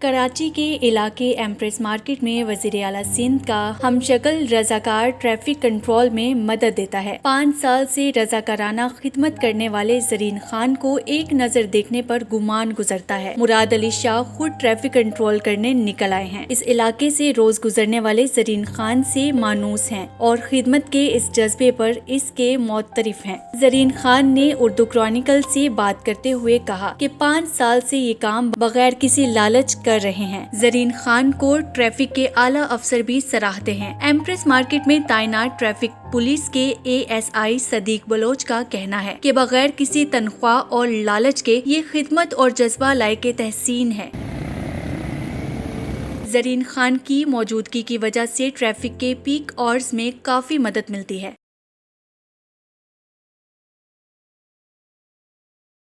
कराची के इलाके empress market में वजीर आला सिंध का हमशक्ल रजाकार ट्रैफिक कंट्रोल में मदद देता है। 5 साल से रजाकाराना खिदमत करने वाले जरीन खान को एक नजर देखने पर गुमान गुजरता है। मुराद अली शाह खुद ट्रैफिक कंट्रोल करने निकल आए हैं। इस इलाके से रोज गुजरने वाले जरीन खान से मानूस हैं और खिदमत के इस जज्बे पर इसके मोतरिफ हैं। जरीन खान ने उर्दू क्रॉनिकल से बात करते हुए कहा कि 5 साल से ये काम बगैर किसी लालच कर रहे हैं। जरीन खान को ट्रैफिक के आला अफसर भी सराहते हैं। एम्प्रेस मार्केट में तैनात ट्रैफिक पुलिस के ASI सदीक बलोच का कहना है कि बगैर किसी तनख्वाह और लालच के ये खिदमत और जज्बा लायके तहसीन है। जरीन खान की मौजूदगी की वजह से ट्रैफिक के पीक आवर्स में काफी मदद मिलती है।